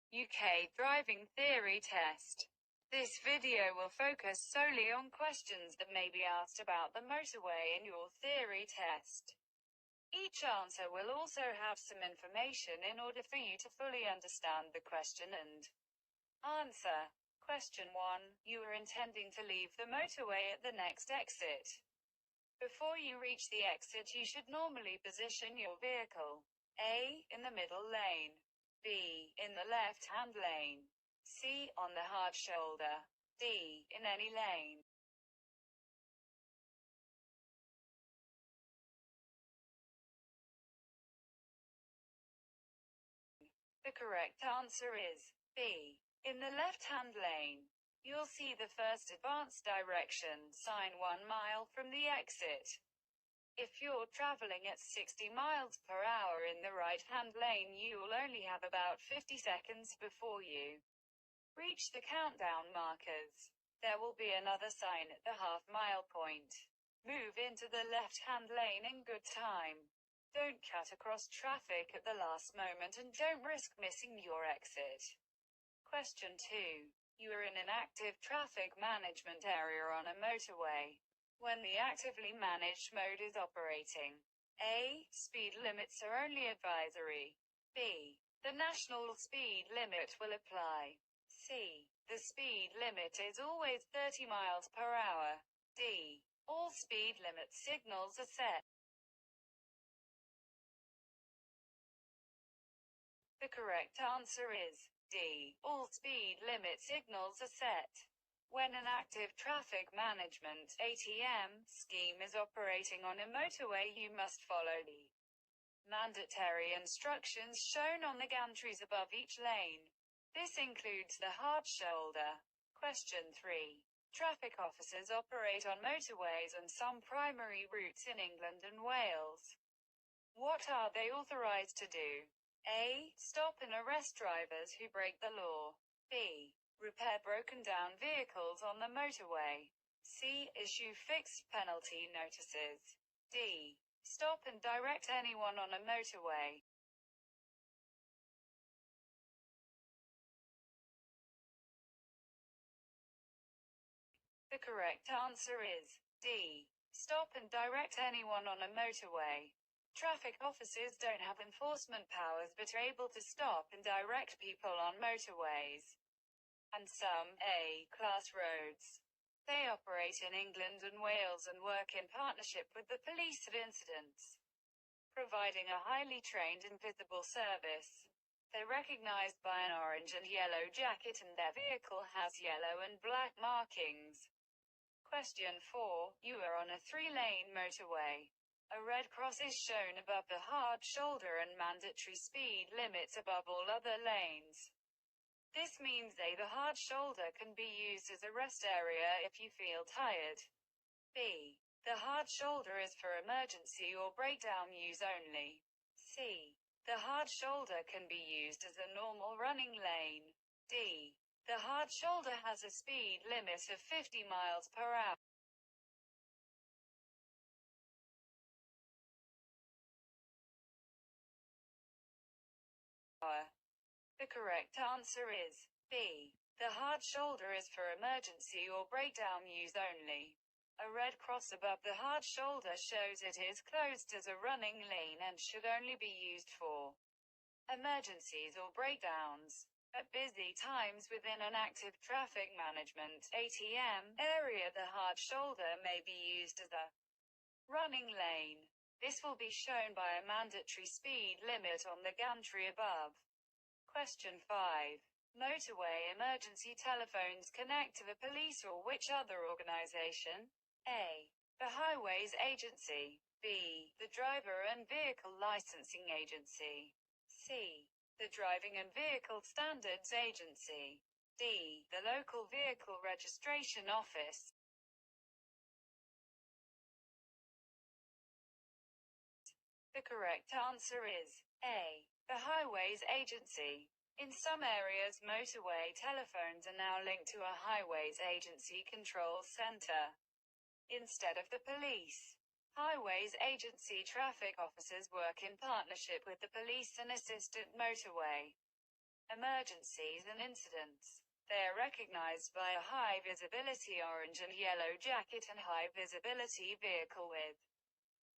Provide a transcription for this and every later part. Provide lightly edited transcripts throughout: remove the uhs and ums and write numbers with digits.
UK Driving Theory Test. This video will focus solely on questions that may be asked about the motorway in your theory test. Each answer will also have some information in order for you to fully understand the question and answer. Question 1. You are intending to leave the motorway at the next exit. Before you reach the exit, you should normally position your vehicle. A. In the middle lane. B. In the left-hand lane. C. On the hard shoulder. D. In any lane. The correct answer is B. In the left-hand lane. You'll see the first advanced direction sign 1 mile from the exit. If you're traveling at 60 miles per hour in the right-hand lane, you'll only have about 50 seconds before you reach the countdown markers. There will be another sign at the half-mile point. Move into the left-hand lane in good time. Don't cut across traffic at the last moment and don't risk missing your exit. Question 2. You are in an active traffic management area on a motorway. When the actively managed mode is operating. A. Speed limits are only advisory. B. The national speed limit will apply. C. The speed limit is always 30 miles per hour. D. All speed limit signals are set. The correct answer is D. All speed limit signals are set. When an active traffic management (ATM) scheme is operating on a motorway, you must follow the mandatory instructions shown on the gantries above each lane. This includes the hard shoulder. Question 3. Traffic officers operate on motorways and some primary routes in England and Wales. What are they authorised to do? A. Stop and arrest drivers who break the law. B. Repair broken down vehicles on the motorway. C. Issue fixed penalty notices. D. Stop and direct anyone on a motorway. The correct answer is D. Stop and direct anyone on a motorway. Traffic officers don't have enforcement powers but are able to stop and direct people on motorways and some A-class roads. They operate in England and Wales and work in partnership with the police at incidents, providing a highly trained and visible service. They're recognized by an orange and yellow jacket and their vehicle has yellow and black markings. Question 4. You are on a 3-lane motorway. A red cross is shown above the hard shoulder and mandatory speed limits above all other lanes. This means the hard shoulder can be used as a rest area if you feel tired. B. The hard shoulder is for emergency or breakdown use only. C. The hard shoulder can be used as a normal running lane. D. The hard shoulder has a speed limit of 50 miles per hour. The correct answer is B. The hard shoulder is for emergency or breakdown use only. A red cross above the hard shoulder shows it is closed as a running lane and should only be used for emergencies or breakdowns. At busy times within an active traffic management (ATM) area, the hard shoulder may be used as a running lane. This will be shown by a mandatory speed limit on the gantry above. Question 5. Motorway emergency telephones connect to the police or which other organization? A. The Highways Agency. B. The Driver and Vehicle Licensing Agency. C. The Driving and Vehicle Standards Agency. D. The Local Vehicle Registration Office. The correct answer is A. The Highways Agency. In some areas, motorway telephones are now linked to a Highways Agency control center instead of the police. Highways Agency traffic officers work in partnership with the police and assist at motorway Emergencies and incidents. They are recognized by a high visibility orange and yellow jacket and high visibility vehicle with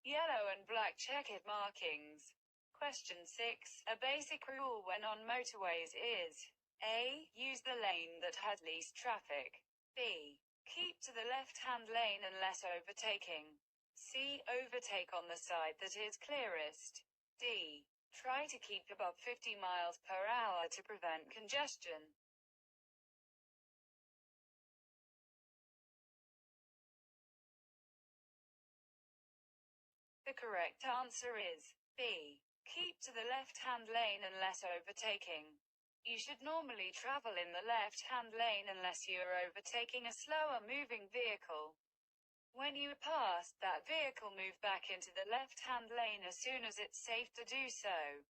yellow and black checkered markings. Question 6. A basic rule when on motorways is A. Use the lane that has least traffic. B. Keep to the left-hand lane unless overtaking. C. Overtake on the side that is clearest. D. Try to keep above 50 miles per hour to prevent congestion. The correct answer is B. Keep to the left-hand lane unless overtaking. You should normally travel in the left-hand lane unless you are overtaking a slower-moving vehicle. When you are past that vehicle, move back into the left-hand lane as soon as it's safe to do so.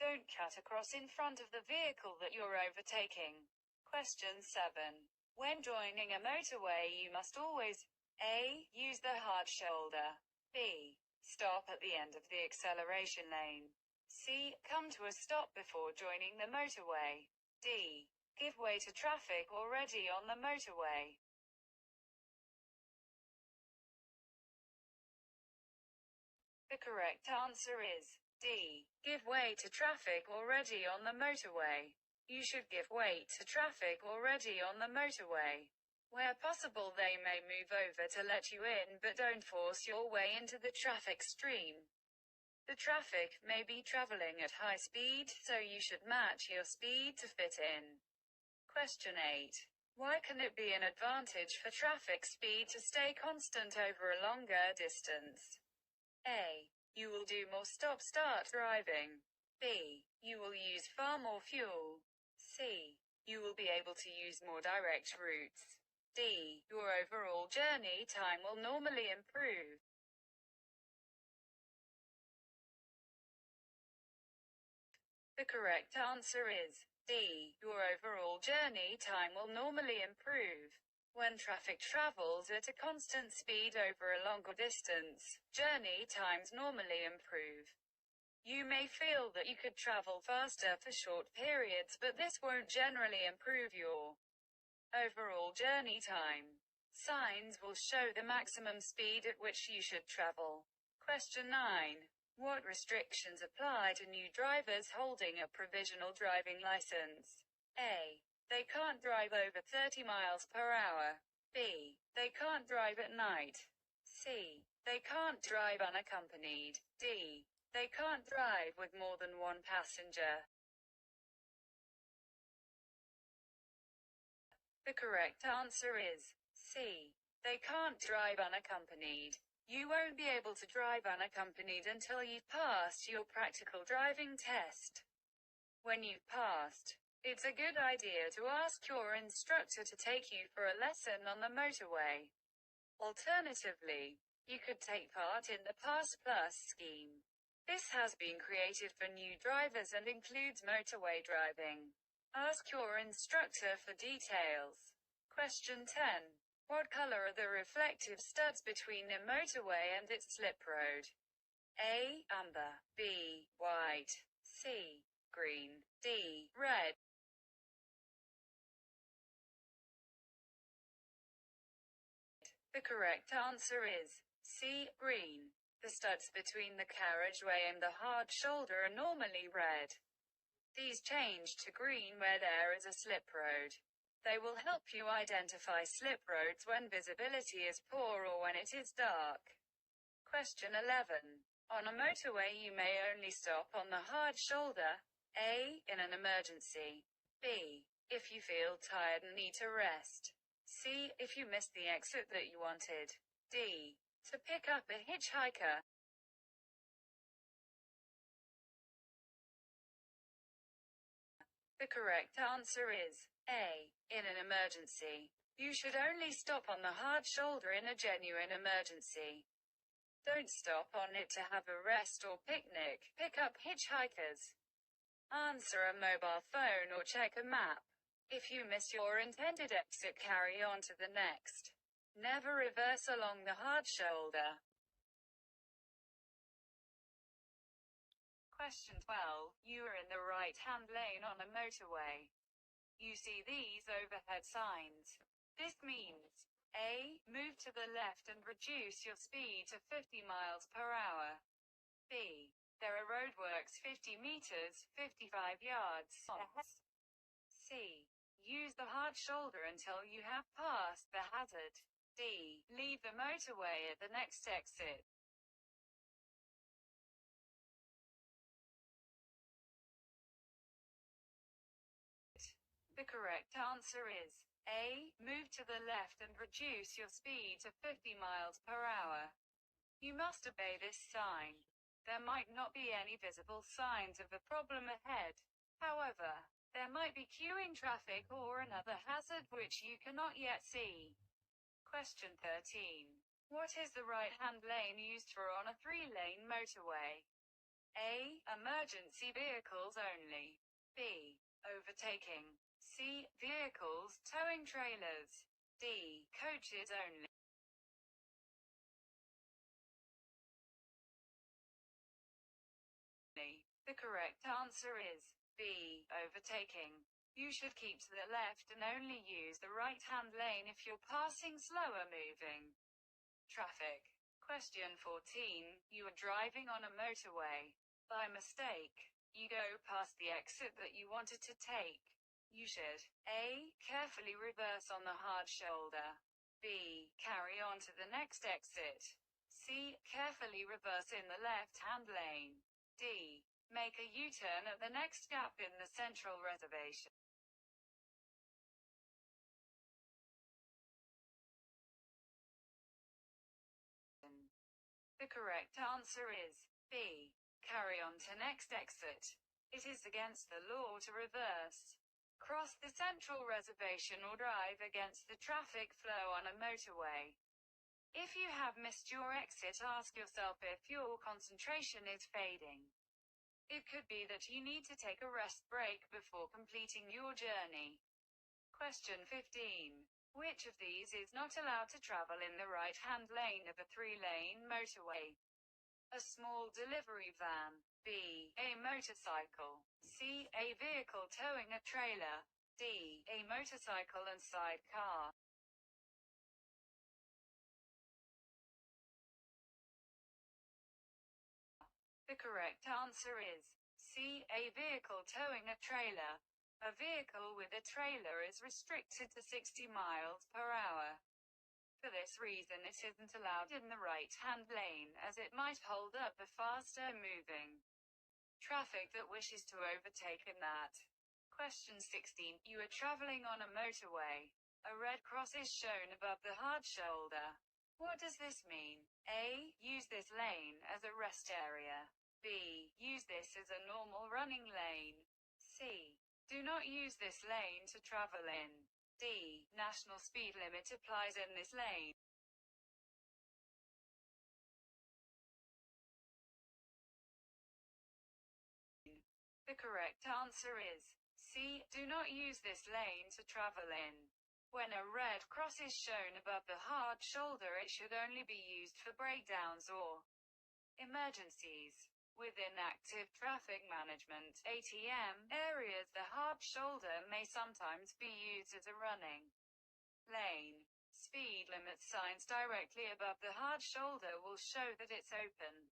Don't cut across in front of the vehicle that you're overtaking. Question 7. When joining a motorway, you must always A. Use the hard shoulder. B. Stop at the end of the acceleration lane. C. Come to a stop before joining the motorway. D. Give way to traffic already on the motorway. The correct answer is D. Give way to traffic already on the motorway. You should give way to traffic already on the motorway. Where possible, they may move over to let you in, but don't force your way into the traffic stream. The traffic may be traveling at high speed, so you should match your speed to fit in. Question 8. Why can it be an advantage for traffic speed to stay constant over a longer distance? A. You will do more stop-start driving. B. You will use far more fuel. C. You will be able to use more direct routes. D. Your overall journey time will normally improve. The correct answer is D. Your overall journey time will normally improve. When traffic travels at a constant speed over a longer distance, journey times normally improve. You may feel that you could travel faster for short periods, but this won't generally improve your overall journey time. Signs will show the maximum speed at which you should travel. Question 9. What restrictions apply to new drivers holding a provisional driving license? A. They can't drive over 30 miles per hour. B. They can't drive at night. C. They can't drive unaccompanied. D. They can't drive with more than one passenger. The correct answer is C. They can't drive unaccompanied. You won't be able to drive unaccompanied until you've passed your practical driving test. When you've passed, it's a good idea to ask your instructor to take you for a lesson on the motorway. Alternatively, you could take part in the Pass Plus scheme. This has been created for new drivers and includes motorway driving. Ask your instructor for details. Question 10. What color are the reflective studs between a motorway and its slip road? A. Amber. B. White. C. Green. D. Red. The correct answer is C. Green. The studs between the carriageway and the hard shoulder are normally red. These change to green where there is a slip road. They will help you identify slip roads when visibility is poor or when it is dark. Question 11. On a motorway you may only stop on the hard shoulder. A. In an emergency. B. If you feel tired and need to rest. C. If you missed the exit that you wanted. D. To pick up a hitchhiker. The correct answer is A. In an emergency. You should only stop on the hard shoulder in a genuine emergency. Don't stop on it to have a rest or picnic. Pick up hitchhikers. Answer a mobile phone or check a map. If you miss your intended exit, carry on to the next. Never reverse along the hard shoulder. Question 12. You are in the right-hand lane on a motorway. You see these overhead signs. This means A. Move to the left and reduce your speed to 50 miles per hour. B. There are roadworks 50 meters, 55 yards. C. Use the hard shoulder until you have passed the hazard. D. Leave the motorway at the next exit. The correct answer is A. Move to the left and reduce your speed to 50 miles per hour. You must obey this sign. There might not be any visible signs of a problem ahead. However, there might be queuing traffic or another hazard which you cannot yet see. Question 13. What is the right-hand lane used for on a 3-lane motorway? A. Emergency vehicles only. B. Overtaking. C. Vehicles towing trailers. D. Coaches only. The correct answer is B. Overtaking. You should keep to the left and only use the right-hand lane if you're passing slower moving traffic. Question 14. You are driving on a motorway. By mistake, you go past the exit that you wanted to take. You should A. Carefully reverse on the hard shoulder. B. Carry on to the next exit. C. Carefully reverse in the left-hand lane. D. Make a U-turn at the next gap in the central reservation. The correct answer is B. Carry on to next exit. It is against the law to reverse, cross the central reservation or drive against the traffic flow on a motorway. If you have missed your exit, ask yourself if your concentration is fading. It could be that you need to take a rest break before completing your journey. Question 15. Which of these is not allowed to travel in the right-hand lane of a 3-lane motorway? A small delivery van. B. A motorcycle. C. A vehicle towing a trailer. D. A motorcycle and sidecar. The correct answer is C. A vehicle towing a trailer. A vehicle with a trailer is restricted to 60 miles per hour. For this reason it isn't allowed in the right-hand lane, as it might hold up a faster moving traffic that wishes to overtake in that. Question 16. You are traveling on a motorway. A red cross is shown above the hard shoulder. What does this mean? A. Use this lane as a rest area. B. Use this as a normal running lane. C. Do not use this lane to travel in. D. National speed limit applies in this lane. The correct answer is C. Do not use this lane to travel in. When a red cross is shown above the hard shoulder, it should only be used for breakdowns or emergencies. Within active traffic management (ATM) areas, the hard shoulder may sometimes be used as a running lane. Speed limit signs directly above the hard shoulder will show that it's open.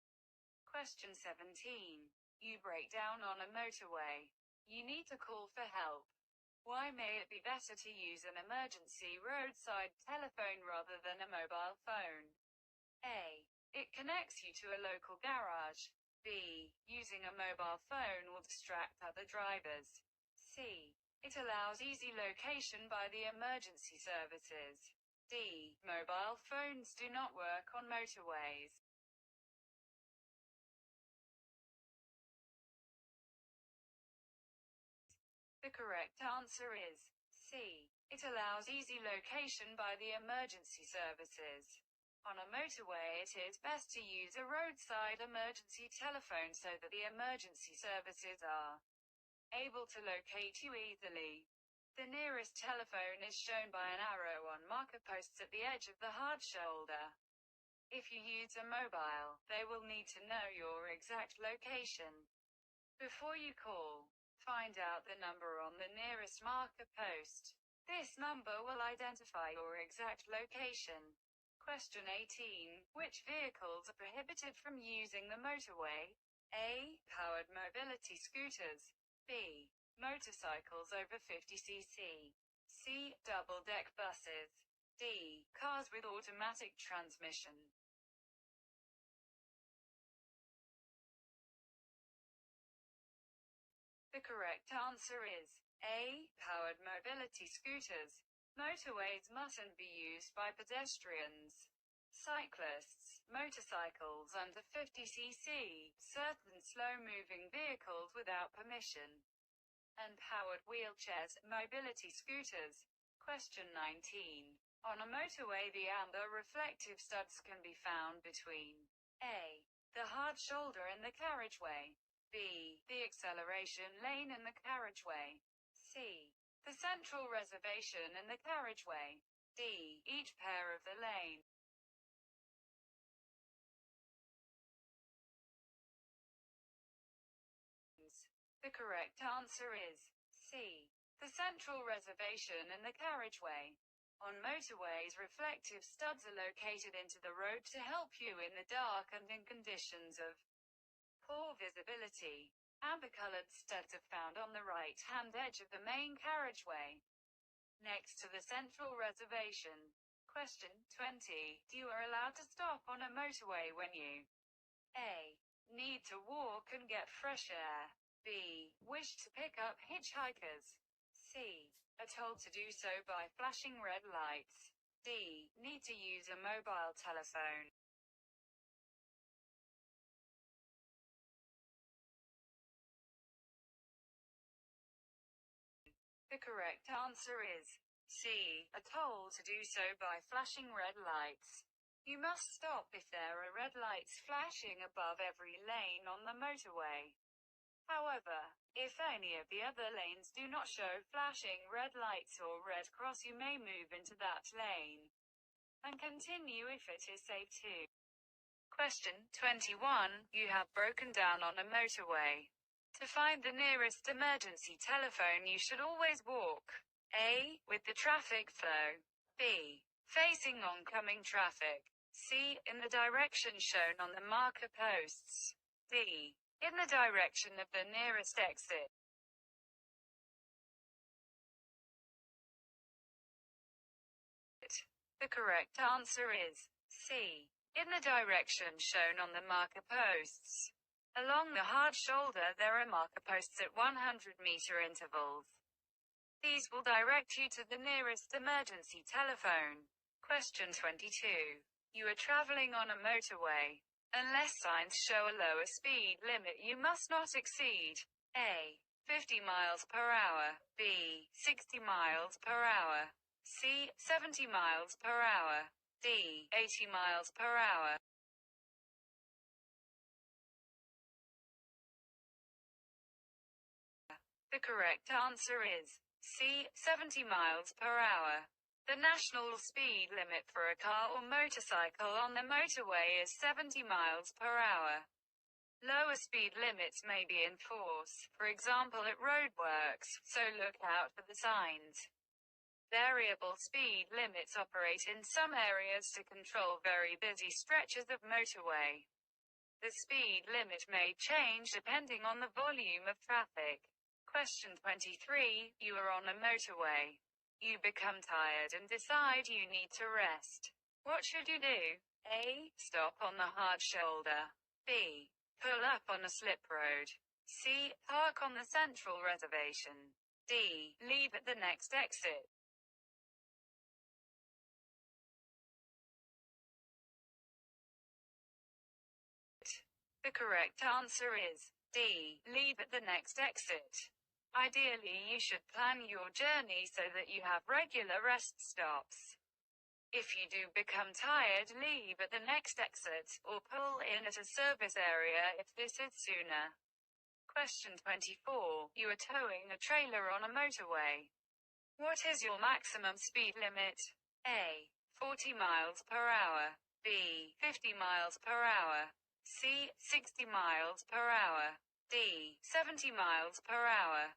Question 17. You break down on a motorway. You need to call for help. Why may it be better to use an emergency roadside telephone rather than a mobile phone? A. It connects you to a local garage. B. Using a mobile phone will distract other drivers. C. It allows easy location by the emergency services. D. Mobile phones do not work on motorways. The correct answer is C. It allows easy location by the emergency services. On a motorway, it is best to use a roadside emergency telephone so that the emergency services are able to locate you easily. The nearest telephone is shown by an arrow on marker posts at the edge of the hard shoulder. If you use a mobile, they will need to know your exact location. Before you call, find out the number on the nearest marker post. This number will identify your exact location. Question 18. Which vehicles are prohibited from using the motorway? A. Powered mobility scooters. B. Motorcycles over 50cc. C. Double-deck buses. D. Cars with automatic transmission. The correct answer is A. Powered mobility scooters. Motorways mustn't be used by pedestrians, cyclists, motorcycles under 50cc, certain slow-moving vehicles without permission, and powered wheelchairs, mobility scooters. Question 19. On a motorway, the amber reflective studs can be found between A. the hard shoulder in the carriageway, B. the acceleration lane in the carriageway, C. the central reservation in the carriageway, D. each pair of the lanes. The correct answer is C. the central reservation in the carriageway. On motorways, reflective studs are located into the road to help you in the dark and in conditions of poor visibility. Amber-colored studs are found on the right-hand edge of the main carriageway, next to the central reservation. Question 20. You are allowed to stop on a motorway when you A. need to walk and get fresh air. B. wish to pick up hitchhikers. C. are told to do so by flashing red lights. D. need to use a mobile telephone. The correct answer is C. are told to do so by flashing red lights. You must stop if there are red lights flashing above every lane on the motorway. However, if any of the other lanes do not show flashing red lights or red cross, you may move into that lane and continue if it is safe to. Question 21. You have broken down on a motorway. To find the nearest emergency telephone, you should always walk. A. with the traffic flow. B. facing oncoming traffic. C. in the direction shown on the marker posts. D. in the direction of the nearest exit. The correct answer is C. in the direction shown on the marker posts. Along the hard shoulder, there are marker posts at 100-meter intervals. These will direct you to the nearest emergency telephone. Question 22. You are traveling on a motorway. Unless signs show a lower speed limit, you must not exceed A. 50 miles per hour, B. 60 miles per hour, C. 70 miles per hour, D. 80 miles per hour. The correct answer is C. 70 miles per hour. The national speed limit for a car or motorcycle on the motorway is 70 miles per hour. Lower speed limits may be in force, for example at roadworks, so look out for the signs. Variable speed limits operate in some areas to control very busy stretches of motorway. The speed limit may change depending on the volume of traffic. Question 23. You are on a motorway. You become tired and decide you need to rest. What should you do? A. Stop on the hard shoulder. B. Pull up on a slip road. C. Park on the central reservation. D. Leave at the next exit. The correct answer is D. Leave at the next exit. Ideally, you should plan your journey so that you have regular rest stops. If you do become tired, leave at the next exit, or pull in at a service area if this is sooner. Question 24. You are towing a trailer on a motorway. What is your maximum speed limit? A. 40 miles per hour. B. 50 miles per hour. C. 60 miles per hour. D. 70 miles per hour.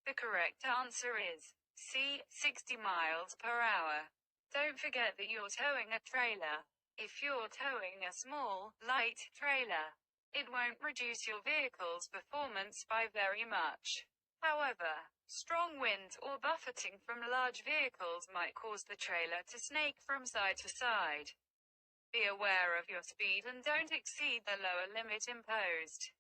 The correct answer is C. 60 miles per hour. Don't forget that you're towing a trailer. If you're towing a small, light trailer, it won't reduce your vehicle's performance by very much. However, strong winds or buffeting from large vehicles might cause the trailer to snake from side to side. Be aware of your speed and don't exceed the lower limit imposed.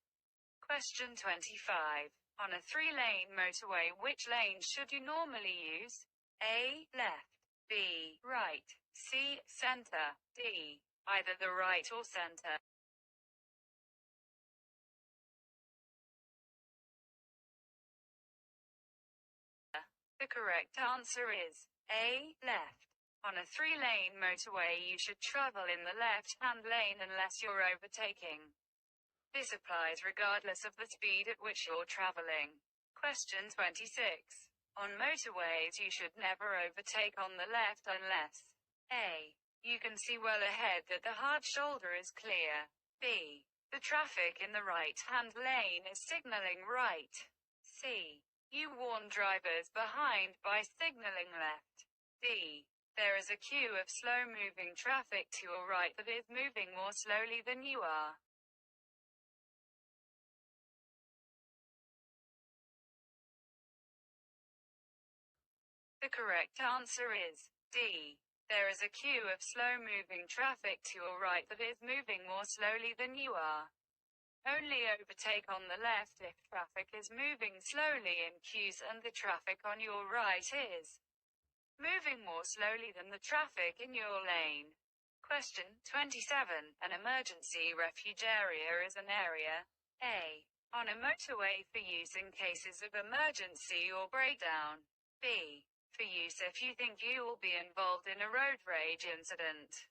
Question 25. On a 3-lane motorway, which lane should you normally use? A. Left. B. Right. C. Center. D. Either the right or center. The correct answer is A. Left. On a 3-lane motorway, you should travel in the left-hand lane unless you're overtaking. This applies regardless of the speed at which you're traveling. Question 26. On motorways, you should never overtake on the left unless A. You can see well ahead that the hard shoulder is clear. B. The traffic in the right-hand lane is signaling right. C. You warn drivers behind by signaling left. D. There is a queue of slow-moving traffic to your right that is moving more slowly than you are. The correct answer is D. There is a queue of slow-moving traffic to your right that is moving more slowly than you are. Only overtake on the left if traffic is moving slowly in queues and the traffic on your right is moving more slowly than the traffic in your lane. Question 27. An emergency refuge area is an area A. On a motorway for use in cases of emergency or breakdown. B. For use if you think you will be involved in a road rage incident.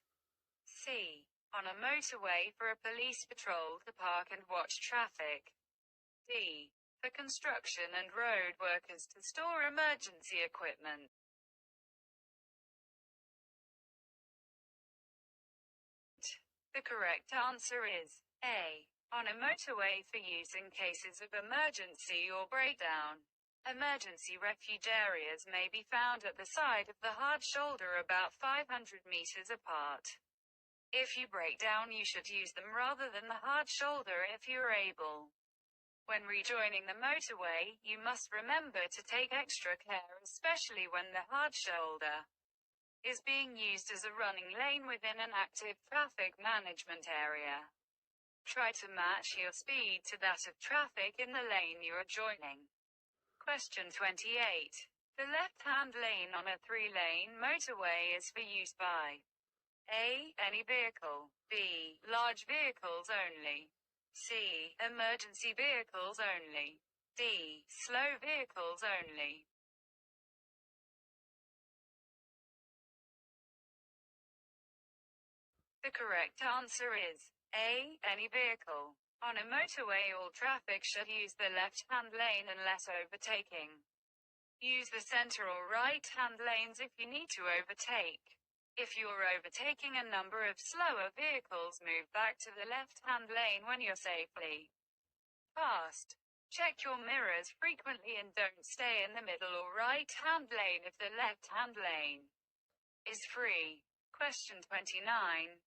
C. On a motorway for a police patrol to park and watch traffic. D. For construction and road workers to store emergency equipment. The correct answer is A. On a motorway for use in cases of emergency or breakdown. Emergency refuge areas may be found at the side of the hard shoulder about 500 meters apart. If you break down, you should use them rather than the hard shoulder if you're able. When rejoining the motorway, you must remember to take extra care, especially when the hard shoulder is being used as a running lane within an active traffic management area. Try to match your speed to that of traffic in the lane you are joining. Question 28. The left-hand lane on a 3-lane motorway is for use by A. Any vehicle. B. Large vehicles only. C. Emergency vehicles only. D. Slow vehicles only. The correct answer is A. Any vehicle. On a motorway, all traffic should use the left-hand lane unless overtaking. Use the center or right-hand lanes if you need to overtake. If you are overtaking a number of slower vehicles, move back to the left-hand lane when you're safely passed. Check your mirrors frequently and don't stay in the middle or right-hand lane if the left-hand lane is free. Question 29.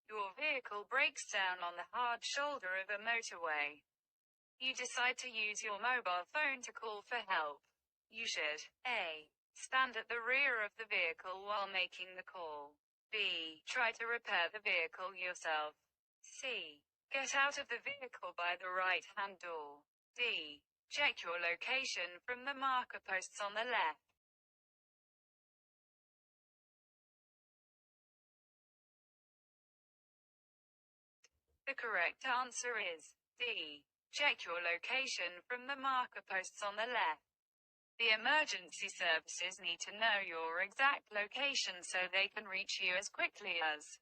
Your vehicle breaks down on the hard shoulder of a motorway. You decide to use your mobile phone to call for help. You should A. Stand at the rear of the vehicle while making the call. B. Try to repair the vehicle yourself. C. Get out of the vehicle by the right-hand door. D. Check your location from the marker posts on the left. The correct answer is D. Check your location from the marker posts on the left. The emergency services need to know your exact location so they can reach you as quickly as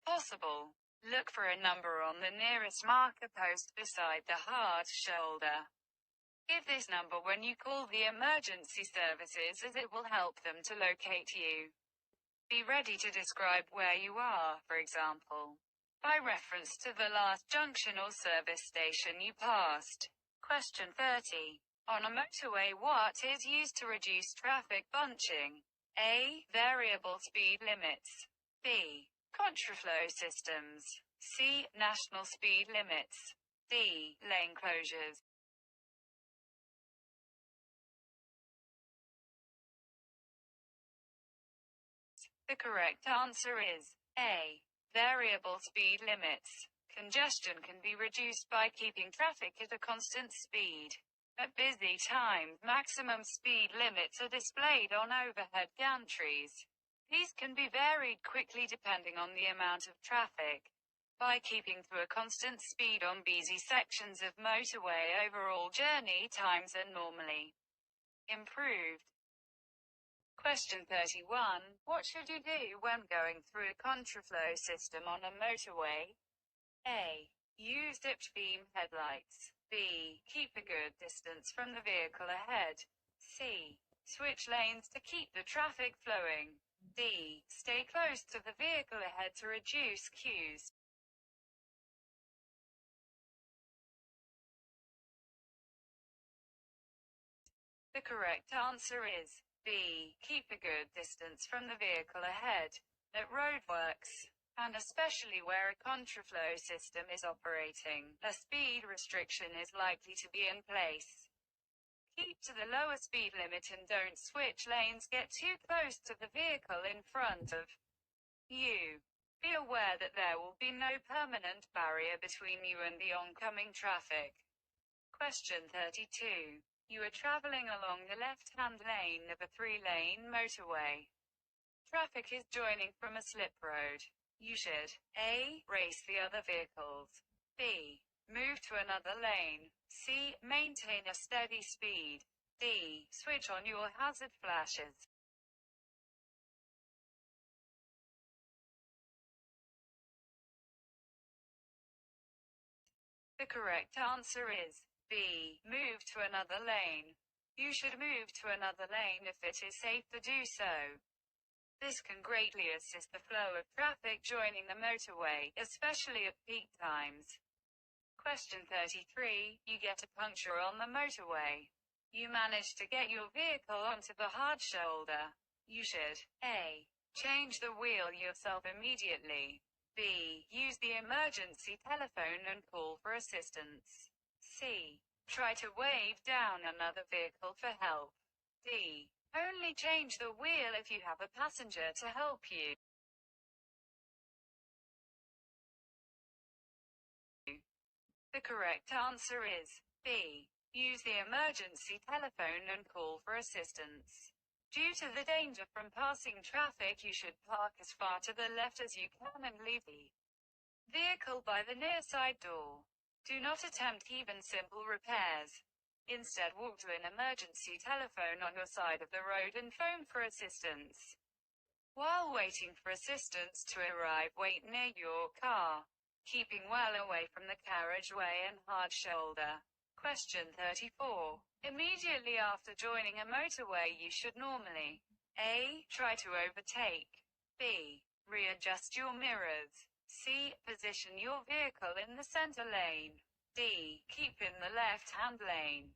possible. Look for a number on the nearest marker post beside the hard shoulder. Give this number when you call the emergency services, as it will help them to locate you. Be ready to describe where you are, for example, by reference to the last junction or service station you passed. Question 30. On a motorway, what is used to reduce traffic bunching? A. Variable speed limits. B. Contraflow systems. C. National speed limits. D. Lane closures. The correct answer is A. Variable speed limits. Congestion can be reduced by keeping traffic at a constant speed. At busy times, maximum speed limits are displayed on overhead gantries. These can be varied quickly depending on the amount of traffic. By keeping to a constant speed on busy sections of motorway, overall journey times are normally improved. Question 31. What should you do when going through a contraflow system on a motorway? A. Use dipped beam headlights. B. Keep a good distance from the vehicle ahead. C. Switch lanes to keep the traffic flowing. D. Stay close to the vehicle ahead to reduce queues. The correct answer is B. Keep a good distance from the vehicle ahead. At roadworks, and especially where a contraflow system is operating, a speed restriction is likely to be in place. Keep to the lower speed limit and don't switch lanes. Get too close to the vehicle in front of you. Be aware that there will be no permanent barrier between you and the oncoming traffic. Question 32. You are traveling along the left-hand lane of a 3-lane motorway. Traffic is joining from a slip road. You should A. Race the other vehicles. B. Move to another lane. C. Maintain a steady speed. D. Switch on your hazard flashes. The correct answer is B. Move to another lane. You should move to another lane if it is safe to do so. This can greatly assist the flow of traffic joining the motorway, especially at peak times. Question 33. You get a puncture on the motorway. You manage to get your vehicle onto the hard shoulder. You should A. Change the wheel yourself immediately. B. Use the emergency telephone and call for assistance. C. Try to wave down another vehicle for help. D. Only change the wheel if you have a passenger to help you. The correct answer is B. Use the emergency telephone and call for assistance. Due to the danger from passing traffic, you should park as far to the left as you can and leave the vehicle by the near side door. Do not attempt even simple repairs. Instead, walk to an emergency telephone on your side of the road and phone for assistance. While waiting for assistance to arrive, wait near your car, keeping well away from the carriageway and hard shoulder. Question 34. Immediately after joining a motorway, you should normally A. Try to overtake. B. Readjust your mirrors. C. Position your vehicle in the center lane. D. Keep in the left-hand lane.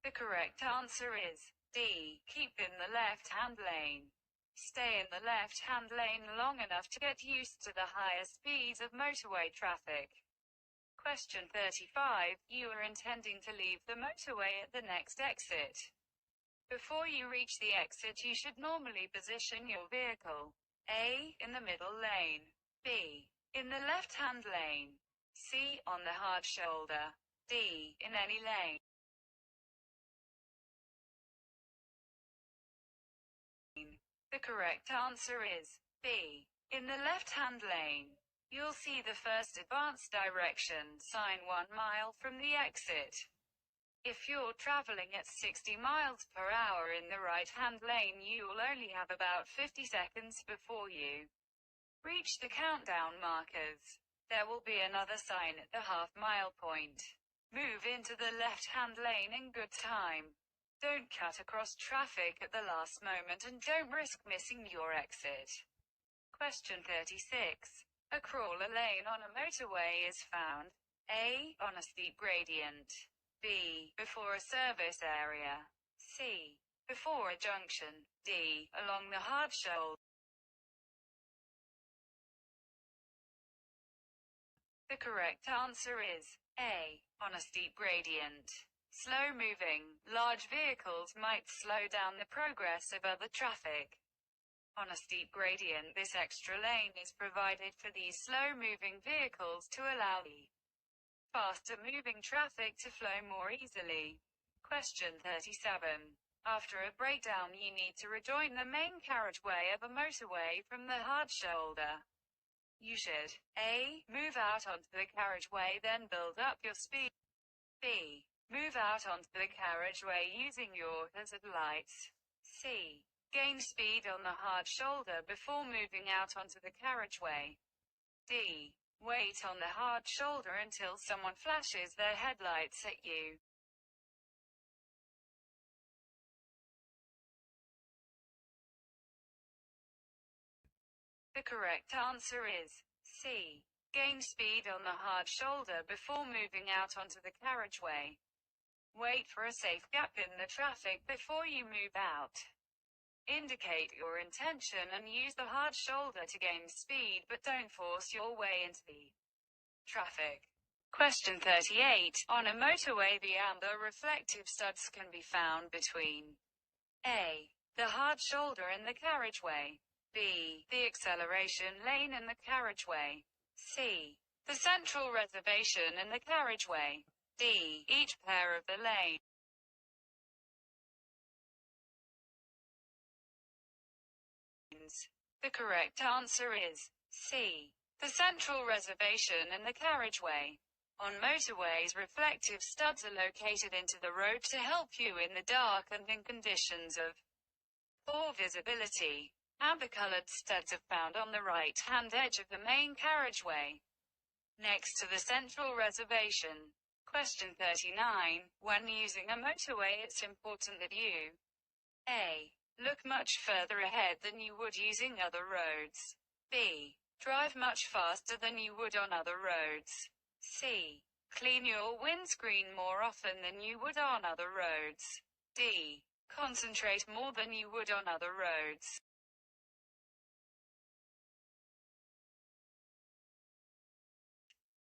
The correct answer is D. Keep in the left-hand lane. Stay in the left-hand lane long enough to get used to the higher speeds of motorway traffic. Question 35. You are intending to leave the motorway at the next exit. Before you reach the exit, you should normally position your vehicle A. in the middle lane. B. in the left-hand lane. C. on the hard shoulder. D. in any lane. The correct answer is B. in the left-hand lane. You'll see the first advanced direction sign 1 mile from the exit. If you're traveling at 60 miles per hour in the right-hand lane, you'll only have about 50 seconds before you reach the countdown markers. There will be another sign at the half-mile point. Move into the left-hand lane in good time. Don't cut across traffic at the last moment and don't risk missing your exit. Question 36. A crawler lane on a motorway is found A. On a steep gradient. B. Before a service area. C. Before a junction. D. Along the hard shoulder. The correct answer is A. On a steep gradient. Slow-moving, large vehicles might slow down the progress of other traffic. On a steep gradient, this extra lane is provided for these slow-moving vehicles to allow the faster-moving traffic to flow more easily. Question 37. After a breakdown, you need to rejoin the main carriageway of a motorway from the hard shoulder. You should A. Move out onto the carriageway, then build up your speed. B. Move out onto the carriageway using your hazard lights. C. Gain speed on the hard shoulder before moving out onto the carriageway. D. Wait on the hard shoulder until someone flashes their headlights at you. The correct answer is C. Gain speed on the hard shoulder before moving out onto the carriageway. Wait for a safe gap in the traffic before you move out. Indicate your intention and use the hard shoulder to gain speed, but don't force your way into the traffic. Question 38. On a motorway, the amber reflective studs can be found between A. The hard shoulder in the carriageway. B. The acceleration lane in the carriageway. C. The central reservation in the carriageway. D. Each pair of the lanes. The correct answer is C. The central reservation in the carriageway. On motorways, reflective studs are located into the road to help you in the dark and in conditions of poor visibility. Amber-colored studs are found on the right-hand edge of the main carriageway, next to the central reservation. Question 39. When using a motorway, it's important that you A. Look much further ahead than you would using other roads. B. Drive much faster than you would on other roads. C. Clean your windscreen more often than you would on other roads. D. Concentrate more than you would on other roads.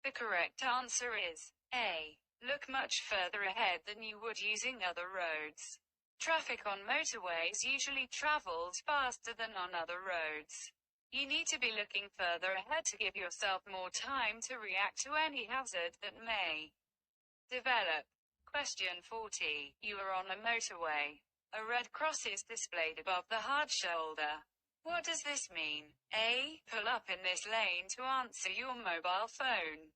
The correct answer is A. Look much further ahead than you would using other roads. Traffic on motorways usually travels faster than on other roads. You need to be looking further ahead to give yourself more time to react to any hazard that may develop. Question 40. You are on a motorway. A red cross is displayed above the hard shoulder. What does this mean? A. Pull up in this lane to answer your mobile phone.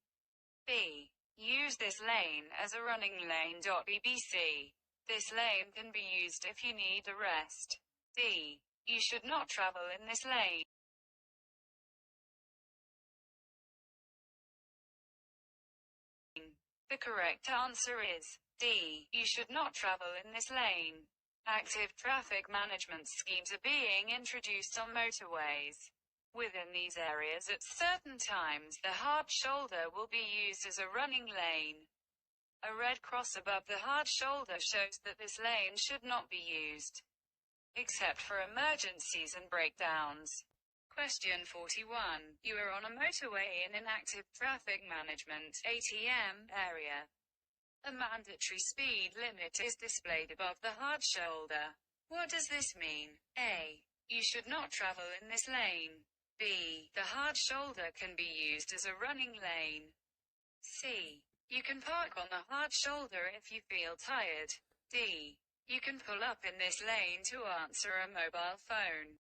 B. Use this lane as a running lane. BBC. This lane can be used if you need a rest. D. You should not travel in this lane. The correct answer is D. You should not travel in this lane. Active traffic management schemes are being introduced on motorways. Within these areas at certain times, the hard shoulder will be used as a running lane. A red cross above the hard shoulder shows that this lane should not be used, except for emergencies and breakdowns. Question 41. You are on a motorway in an active traffic management (ATM) area. A mandatory speed limit is displayed above the hard shoulder. What does this mean? A. You should not travel in this lane. B. The hard shoulder can be used as a running lane. C. You can park on the hard shoulder if you feel tired. D. You can pull up in this lane to answer a mobile phone.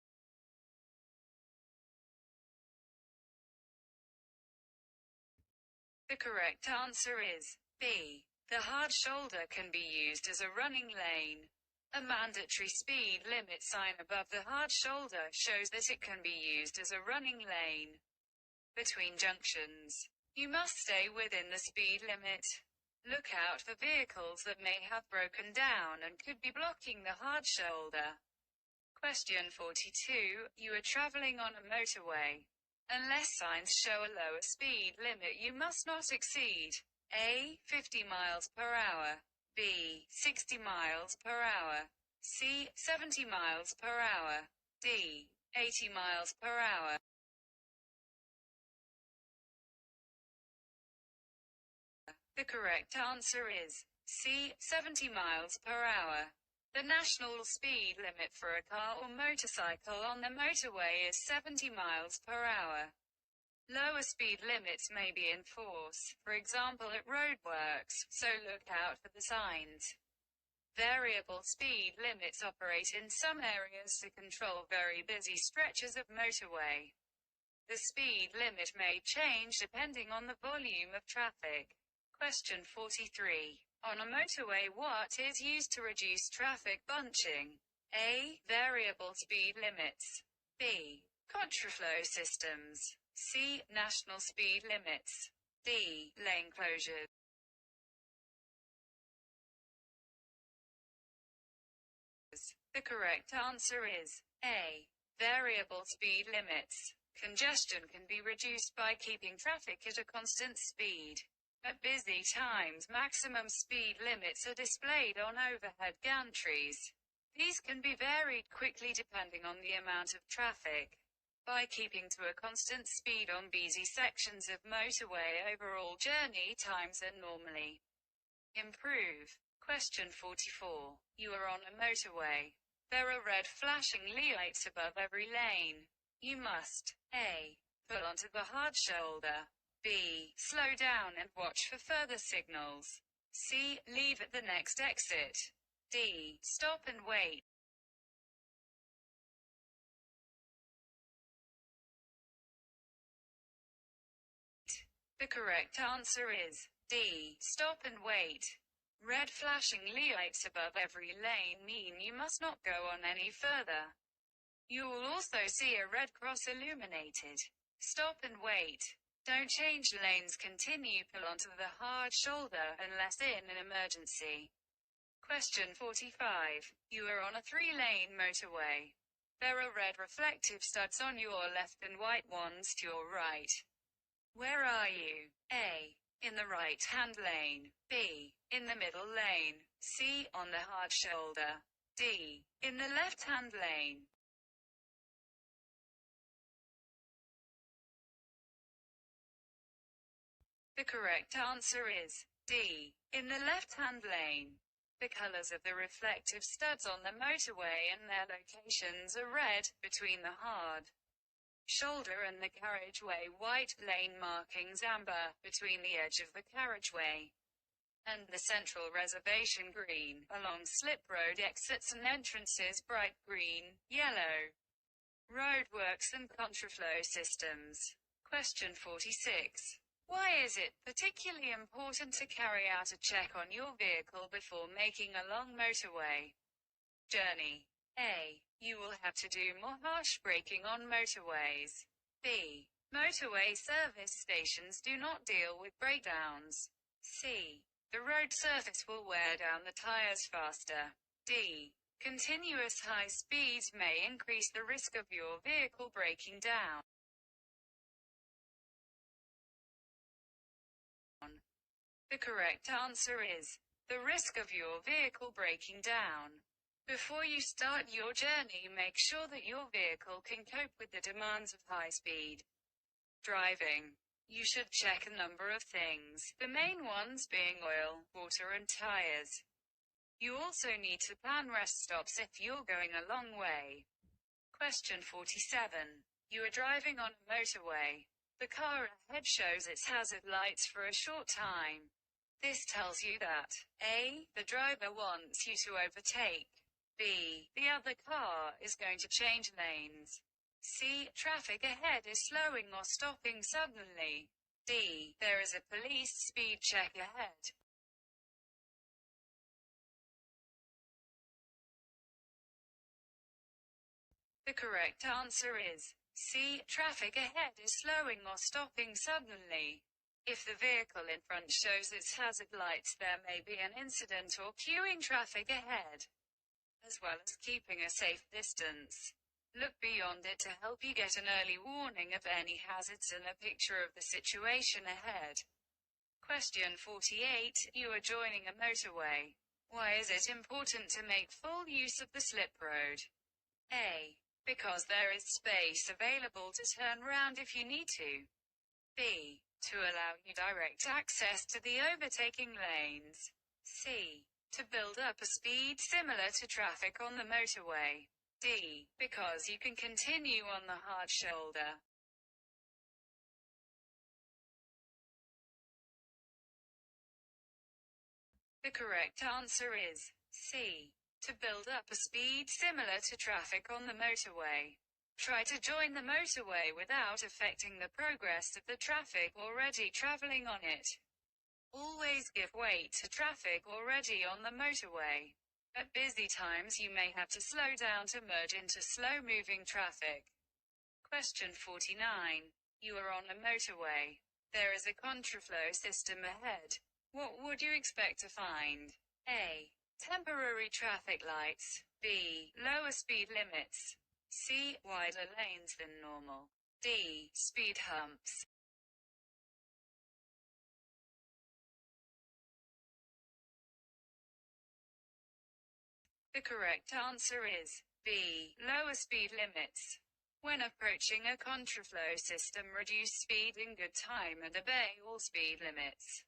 The correct answer is B. The hard shoulder can be used as a running lane. A mandatory speed limit sign above the hard shoulder shows that it can be used as a running lane. Between junctions, you must stay within the speed limit. Look out for vehicles that may have broken down and could be blocking the hard shoulder. Question 42. You are traveling on a motorway. Unless signs show a lower speed limit you must not exceed A. 50 miles per hour, B. 60 miles per hour, C. 70 miles per hour, D. 80 miles per hour. The correct answer is C. 70 miles per hour. The national speed limit for a car or motorcycle on the motorway is 70 miles per hour. Lower speed limits may be in force, for example at roadworks, so look out for the signs. Variable speed limits operate in some areas to control very busy stretches of motorway. The speed limit may change depending on the volume of traffic. Question 43. On a motorway, what is used to reduce traffic bunching? A. Variable speed limits. B. Contraflow systems. C. National speed limits. D. Lane closures. The correct answer is A. Variable speed limits. Congestion can be reduced by keeping traffic at a constant speed. At busy times, maximum speed limits are displayed on overhead gantries. These can be varied quickly depending on the amount of traffic. By keeping to a constant speed on busy sections of motorway, overall journey times are normally improved. Question 44. You are on a motorway. There are red flashing lights above every lane. You must A. Pull onto the hard shoulder, B. Slow down and watch for further signals, C. Leave at the next exit, D. Stop and wait. The correct answer is D. Stop and wait. Red flashing lights above every lane mean you must not go on any further. You will also see a red cross illuminated. Stop and wait. Don't change lanes, continue, pull onto the hard shoulder unless in an emergency. Question 45. You are on a 3-lane motorway. There are red reflective studs on your left and white ones to your right. Where are you? A. In the right-hand lane. B. In the middle lane. C. On the hard shoulder. D. In the left-hand lane. The correct answer is D. In the left-hand lane. The colors of the reflective studs on the motorway and their locations are red, between the hard shoulder and the carriageway, white, lane markings amber, between the edge of the carriageway and the central reservation, green, along slip road exits and entrances, bright green, yellow, roadworks and contraflow systems. Question 46. Why is it particularly important to carry out a check on your vehicle before making a long motorway journey? A. You will have to do more harsh braking on motorways. B. Motorway service stations do not deal with breakdowns. C. The road surface will wear down the tires faster. D. Continuous high speeds may increase the risk of your vehicle breaking down. The correct answer is the risk of your vehicle breaking down. Before you start your journey, make sure that your vehicle can cope with the demands of high-speed driving. You should check a number of things, the main ones being oil, water and tires. You also need to plan rest stops if you're going a long way. Question 47. You are driving on a motorway. The car ahead shows its hazard lights for a short time. This tells you that A. The driver wants you to overtake. B. The other car is going to change lanes. C. Traffic ahead is slowing or stopping suddenly. D. There is a police speed check ahead. The correct answer is C. Traffic ahead is slowing or stopping suddenly. If the vehicle in front shows its hazard lights, there may be an incident or queuing traffic ahead, as well as keeping a safe distance. Look beyond it to help you get an early warning of any hazards and a picture of the situation ahead. Question 48. You are joining a motorway. Why is it important to make full use of the slip road? A. Because there is space available to turn round if you need to. B. To allow you direct access to the overtaking lanes. C. To build up a speed similar to traffic on the motorway. D. Because you can continue on the hard shoulder. The correct answer is C. To build up a speed similar to traffic on the motorway. Try to join the motorway without affecting the progress of the traffic already traveling on it. Always give way to traffic already on the motorway. At busy times you may have to slow down to merge into slow-moving traffic. Question 49. You are on a motorway. There is a contraflow system ahead. What would you expect to find? A. Temporary traffic lights. B. Lower speed limits. C. Wider lanes than normal. D. Speed humps. The correct answer is B. Lower speed limits. When approaching a contraflow system, reduce speed in good time and obey all speed limits.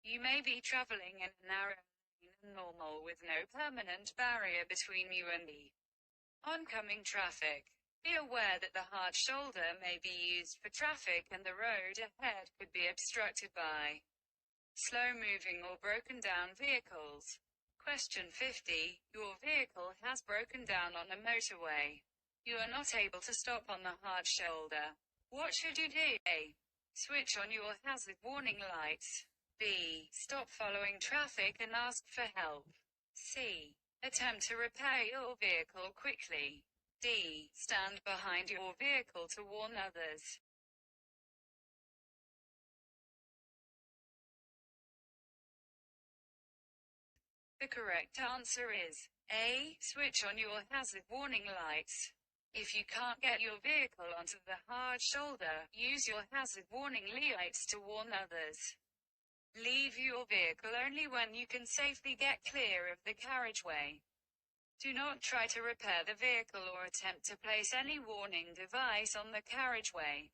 You may be traveling in a narrow lane than normal with no permanent barrier between you and the oncoming traffic. Be aware that the hard shoulder may be used for traffic and the road ahead could be obstructed by slow-moving or broken-down vehicles. Question 50. Your vehicle has broken down on a motorway. You are not able to stop on the hard shoulder. What should you do? A. Switch on your hazard warning lights. B. Stop following traffic and ask for help. C. Attempt to repair your vehicle quickly. D. Stand behind your vehicle to warn others. The correct answer is A. Switch on your hazard warning lights. If you can't get your vehicle onto the hard shoulder, use your hazard warning lights to warn others. Leave your vehicle only when you can safely get clear of the carriageway. Do not try to repair the vehicle or attempt to place any warning device on the carriageway.